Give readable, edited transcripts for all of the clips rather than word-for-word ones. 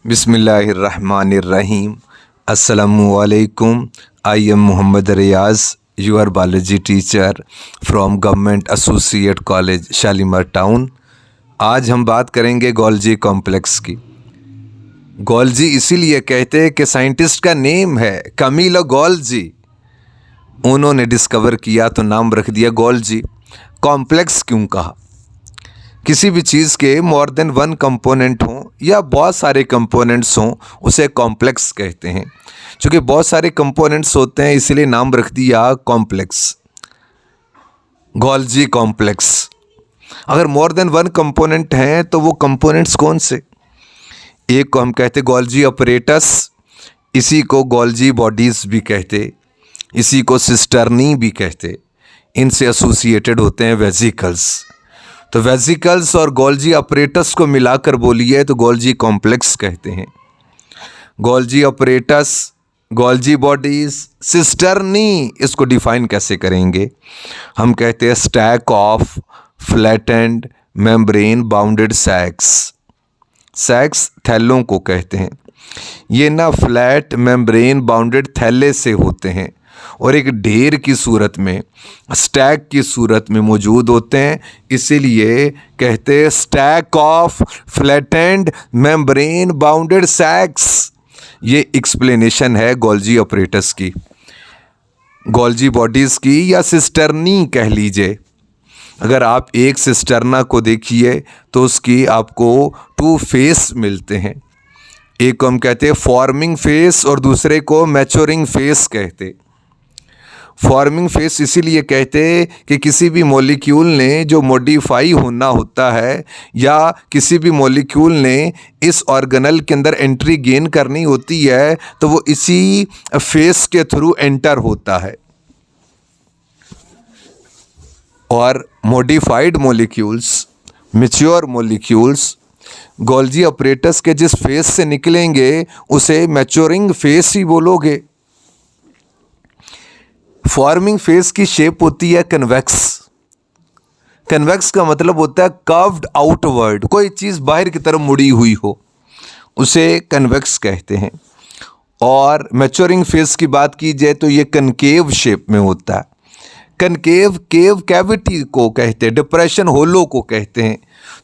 बिस्मिल्लाहिर्रहमानिर्रहीम। अस्सलामुअलैकुम। I am Mohammad Riaz, your biology teacher from government associate college Shalimar town. आज हम बात करेंगे गोल्जी कॉम्प्लेक्स की। गोल्जी इसीलिए कहते हैं कि साइंटिस्ट का नेम है कैमिलो गोल्जी। उन्होंने डिस्कवर किया तो नाम रख दिया गोल्जी। कॉम्प्लेक्स क्यों कहा? किसी भी चीज़ के मोर देन वन कंपोनेंट हों या बहुत सारे कंपोनेंट्स हों उसे कॉम्प्लेक्स कहते हैं। चूँकि बहुत सारे कंपोनेंट्स होते हैं इसलिए नाम रख दिया कॉम्प्लेक्स, गोल्जी कॉम्प्लेक्स। अगर मोर देन वन कंपोनेंट हैं तो वो कंपोनेंट्स कौन से? एक को हम कहते गोल्जी अपरेटस, इसी को गोल्जी बॉडीज़ भी कहते, इसी को सिस्टर्नी भी कहते। इनसे एसोसिएटेड होते हैं वेसिकल्स। तो वेसिकल्स और गोल्जी अपरेटस को मिलाकर बोलिए तो गोल्जी कॉम्प्लेक्स कहते हैं। Golgi apparatus, Golgi bodies, cisternae, इसको डिफाइन कैसे करेंगे? हम कहते हैं stack of flattened membrane bounded sacs. Sacs थैलों को कहते हैं। ये ना फ्लैट मेम्ब्रेन बाउंडेड थैले से होते हैं और एक ढेर की सूरत में, स्टैक की सूरत में मौजूद होते हैं, इसीलिए कहते हैं stack of flattened membrane bounded sacs. ये एक्सप्लेनेशन है गोल्जी अपरेटस की, गोल्जी बॉडीज़ की, या सिस्टर्नी कह लीजिए। अगर आप एक सिस्टर्ना को देखिए तो उसकी आपको टू फेस मिलते हैं। एक को हम कहते हैं फॉर्मिंग फेस और दूसरे को मैच्योरिंग फेस कहते। फॉर्मिंग फेस इसीलिए कहते हैं कि किसी भी मॉलिक्यूल ने जो मॉडिफाई होना होता है या किसी भी मॉलिक्यूल ने इस ऑर्गेनल के अंदर एंट्री गेन करनी होती है तो वो इसी फेस के थ्रू एंटर होता है। और modified molecules, mature molecules Golgi apparatus के जिस फेस से निकलेंगे उसे मैच्योरिंग फेस ही बोलोगे। फॉर्मिंग फेस की शेप होती है कन्वेक्स। कन्वेक्स का मतलब होता है कर्व्ड आउटवर्ड, कोई चीज़ बाहर की तरफ मुड़ी हुई हो उसे कन्वेक्स कहते हैं। और मैच्योरिंग फेस की बात की जाए तो ये कनकेव शेप में होता है। कनकेव, केव कैविटी को कहते हैं, डिप्रेशन होलो को कहते हैं।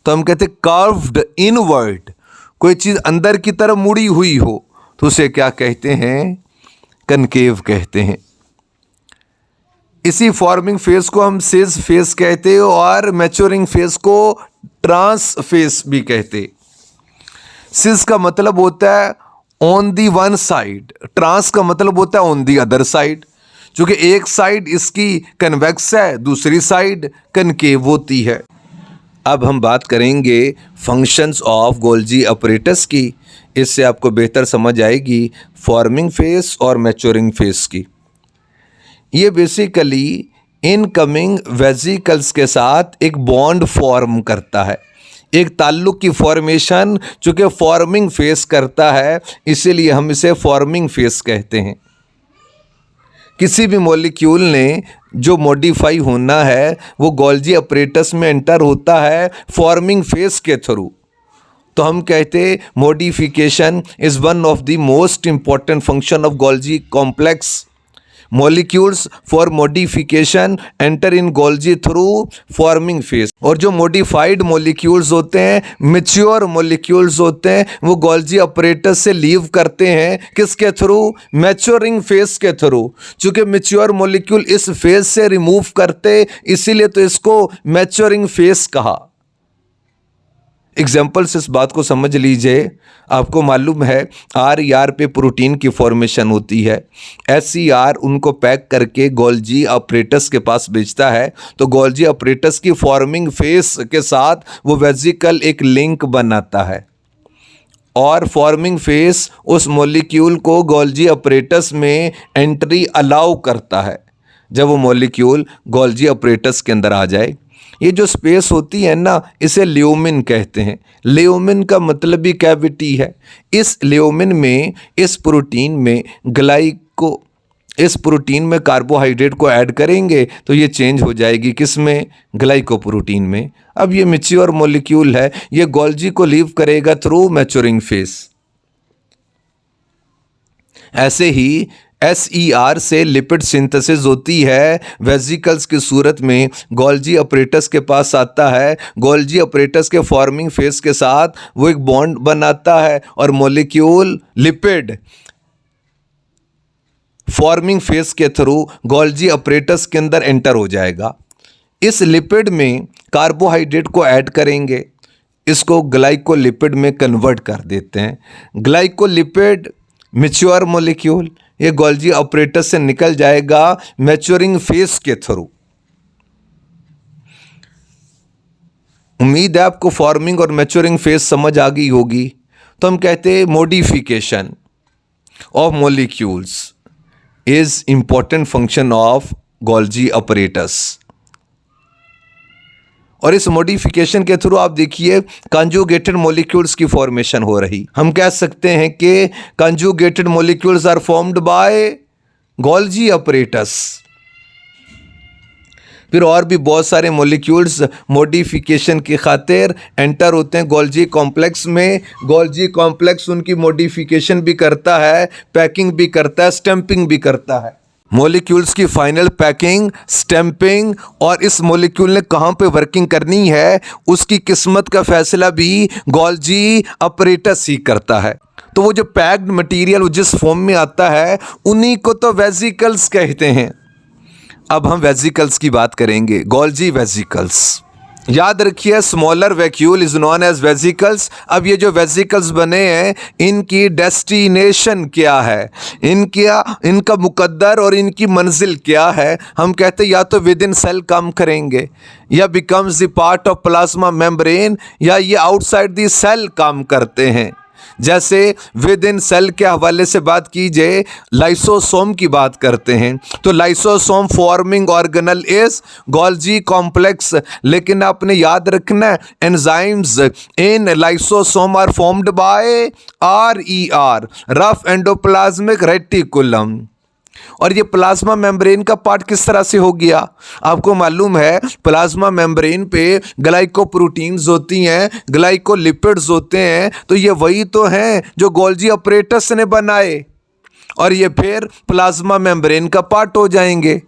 तो हम कहते हैं कर्व्ड इनवर्ड, कोई चीज़ अंदर की तरफ मुड़ी हुई हो तो उसे क्या कहते हैं? कनकेव कहते हैं। इसी फॉर्मिंग फेस को हम सिज फेस कहते हैं और मैच्योरिंग फेस को ट्रांस फेस भी कहते। सिज का मतलब होता है on the one side, trans का मतलब होता है ऑन दी अदर साइड। चूँकि एक साइड इसकी कन्वेक्स है, दूसरी साइड कनकेव होती है। अब हम बात करेंगे फंक्शंस ऑफ गोल्जी अपरेटस की। इससे आपको बेहतर समझ आएगी फॉर्मिंग फेस और मैच्योरिंग फेस की। ये बेसिकली इनकमिंग वेसिकल्स के साथ एक बॉन्ड फॉर्म करता है, एक ताल्लुक की फॉर्मेशन चूँकि फॉर्मिंग फेस करता है इसीलिए हम इसे फॉर्मिंग फेस कहते हैं। किसी भी मॉलिक्यूल ने जो मॉडिफाई होना है वो गोल्जी अपरेटस में एंटर होता है फॉर्मिंग फेस के थ्रू। तो हम कहते modification is one of the most important function of Golgi complex. Molecules for modification enter in Golgi through forming face. और जो मॉडिफाइड मॉलिक्यूल्स होते हैं, मैच्योर मॉलिक्यूल्स होते हैं, वो गोल्जी अपरेटस से लीव करते हैं किसके थ्रू? मैच्योरिंग फेस के थ्रू। चूँकि मैच्योर मॉलिक्यूल इस फेस से रिमूव करते इसीलिए तो इसको मैच्योरिंग फेस कहा। एग्जाम्पल से इस बात को समझ लीजिए। आपको मालूम है RER पे प्रोटीन की फॉर्मेशन होती है, SER उनको पैक करके गोल्जी अपरेटस के पास भेजता है। तो गोल्जी अपरेटस की फॉर्मिंग फेस के साथ वो वेसिकल एक लिंक बनाता है और फॉर्मिंग फेस उस मॉलिक्यूल को गोल्जी अपरेटस में एंट्री अलाउ करता है जब वो मॉलिक्यूल गोल्जी अपरेटस के अंदर आ जाए। ये जो स्पेस होती है ना, इसे ल्यूमिन कहते हैं। ल्यूमिन का मतलब भी कैविटी है। इस ल्यूमिन में, इस प्रोटीन में इस प्रोटीन में कार्बोहाइड्रेट को ऐड करेंगे तो ये चेंज हो जाएगी किस में? ग्लाइकोप्रोटीन में। अब ये मैच्योर मॉलिक्यूल है, ये गोल्जी को लीव करेगा थ्रू मैच्योरिंग फेस। ऐसे ही SER से लिपिड सिंथेसिस होती है, वेसिकल्स की सूरत में गोल्जी अपरेटस के पास आता है। गोल्जी अपरेटस के फॉर्मिंग फेस के साथ वो एक बॉन्ड बनाता है और मॉलिक्यूल लिपिड फॉर्मिंग फेस के थ्रू गोल्जी अपरेटस के अंदर एंटर हो जाएगा। इस लिपिड में कार्बोहाइड्रेट को ऐड करेंगे, इसको ग्लाइकोलिपिड में कन्वर्ट कर देते हैं। ग्लाइकोलिपिड मैच्योर मॉलिक्यूल ये गोल्जी अपरेटस से निकल जाएगा मैच्योरिंग फेस के थ्रू। उम्मीद है आपको फॉर्मिंग और मैच्योरिंग फेस समझ आ गई होगी। तो हम कहते हैं modification of molecules is important function of Golgi apparatus. और इस मॉडिफिकेशन के थ्रू आप देखिए कंजुगेटेड मॉलिक्यूल्स की फॉर्मेशन हो रही। हम कह सकते हैं कि conjugated molecules are formed by Golgi apparatus. फिर और भी बहुत सारे मॉलिक्यूल्स मॉडिफिकेशन की खातिर एंटर होते हैं गोल्जी कॉम्प्लेक्स में। गोल्जी कॉम्प्लेक्स उनकी मॉडिफिकेशन भी करता है, पैकिंग भी करता है, स्टैंपिंग भी करता है। मॉलिक्यूल्स की फाइनल पैकिंग, स्टैंपिंग और इस मॉलिक्यूल ने कहाँ पे वर्किंग करनी है उसकी किस्मत का फैसला भी गोल्जी अपरेटस ही करता है। तो वो जो पैक्ड मटेरियल जिस फॉर्म में आता है उन्हीं को तो वेसिकल्स कहते हैं। अब हम वेसिकल्स की बात करेंगे, गोल्जी वेसिकल्स। याद रखिए smaller vacuole is known as vesicles. अब ये जो वेसिकल्स बने हैं इनकी डेस्टिनेशन क्या है, इनका मुकद्दर और इनकी मंजिल क्या है। हम कहते हैं या तो विद इन सेल काम करेंगे या becomes the part of plasma membrane, या ये आउटसाइड द सेल काम करते हैं। जैसे विद इन सेल के हवाले से बात कीजिए, लाइसोसोम की बात करते हैं तो lysosome forming organelle is Golgi complex. लेकिन आपने याद रखना enzymes in lysosome are formed by RER, rough endoplasmic reticulum. और ये प्लाज्मा मेम्ब्रेन का पार्ट किस तरह से हो गया? आपको मालूम है प्लाज्मा मेम्ब्रेन पे ग्लाइकोप्रोटीन्स होती हैं, ग्लाइकोलिपिड्स होते हैं, तो ये वही तो हैं जो गोल्जी अपरेटस ने बनाए और ये फिर प्लाज्मा मेम्ब्रेन का पार्ट हो जाएंगे।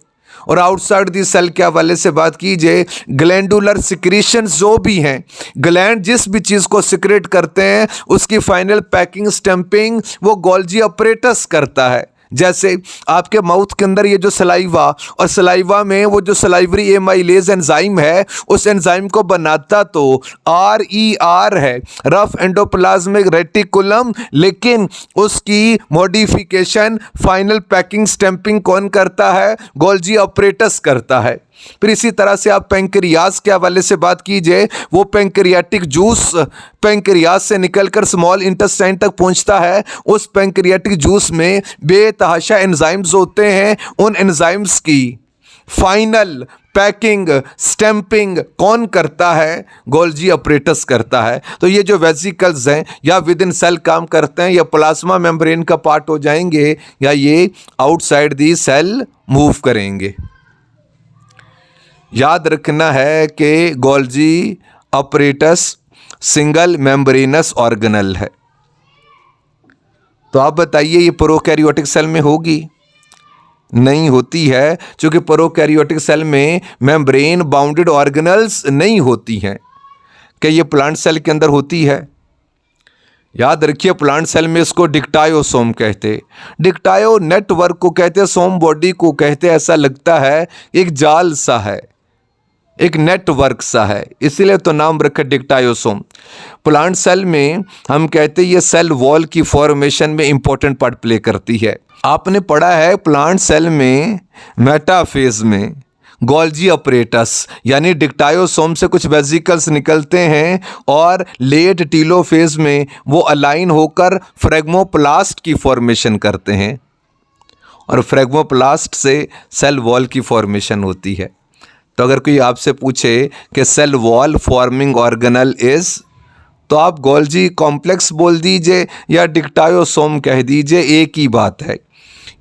और आउटसाइड दी सेल के हवाले से बात कीजिए, ग्लैंडुलर सिक्रीशंस जो भी हैं, ग्लैंड जिस भी चीज़ को सिक्रेट करते हैं उसकी फाइनल पैकिंग, स्टैंपिंग वो गोल्जी अपरेटस करता है। जैसे आपके माउथ के अंदर ये जो सलाइवा और सलाइवा में वो जो सलाइवरी एमाइलेज एंजाइम है उस एंजाइम को बनाता तो RER है, रफ एंडोप्लाज्मिक रेटिकुलम, लेकिन उसकी मॉडिफिकेशन फाइनल पैकिंग स्टैंपिंग कौन करता है? गोल्जी अपरेटस करता है। फिर इसी तरह से आप पेंक्रियाज के हवाले से बात कीजिए, वो पेंक्रियाटिक जूस पेंक्रियाज से निकलकर स्मॉल इंटेस्टाइन तक पहुंचता है। उस पेंक्रियाटिक जूस में बेतहाशा एंजाइम्स होते हैं, उन एंजाइम्स की फाइनल पैकिंग, स्टैंपिंग कौन करता है? गोल्जी अपरेटस करता है। तो ये जो वेसिकल्स हैं या विद इन सेल काम करते हैं या प्लाज्मा मेम्ब्रेन का पार्ट हो जाएंगे या ये आउटसाइड दी सेल मूव करेंगे। याद रखना है कि Golgi apparatus single membranes organelle है। तो आप बताइए ये प्रोकैरियोटिक सेल में होगी? नहीं होती है, क्योंकि प्रोकैरियोटिक सेल में मेम्ब्रेन बाउंडेड ऑर्गेनल्स नहीं होती हैं। क्या ये प्लांट सेल के अंदर होती है? याद रखिए प्लांट सेल में इसको डिक्टायोसोम कहते, डिक्टायो नेटवर्क को कहते, सोम बॉडी को कहते। ऐसा लगता है एक जाल सा है, एक नेटवर्क सा है, इसीलिए तो नाम रखा डिक्टायोसोम। प्लांट सेल में हम कहते हैं ये सेल वॉल की फॉर्मेशन में इंपॉर्टेंट पार्ट प्ले करती है। आपने पढ़ा है प्लांट सेल में मेटाफेज में गोल्जी अपरेटस यानी डिक्टायोसोम से कुछ वेसिकल्स निकलते हैं और लेट टीलोफेज में वो अलाइन होकर फ्रेगमोप्लास्ट की फॉर्मेशन करते हैं और फ्रेगमोप्लास्ट से सेल वॉल की फॉर्मेशन होती है। तो अगर कोई आपसे पूछे कि cell wall forming organelle is, तो आप गोल्जी कॉम्प्लेक्स बोल दीजिए या डिक्टायोसोम कह दीजिए, एक ही बात है।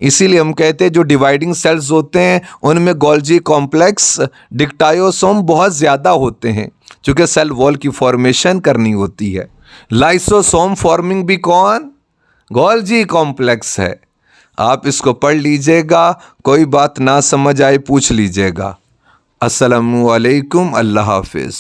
इसीलिए हम कहते हैं जो डिवाइडिंग सेल्स होते हैं उनमें गोल्जी कॉम्प्लेक्स, डिक्टायोसोम बहुत ज़्यादा होते हैं क्योंकि सेल वॉल की फॉर्मेशन करनी होती है। लाइसोसोम फॉर्मिंग भी कौन? गोल्जी कॉम्प्लेक्स है। आप इसको पढ़ लीजिएगा, कोई बात ना समझ आए पूछ लीजिएगा। अस्सलामु अलैकुम, अल्लाह हाफिज़।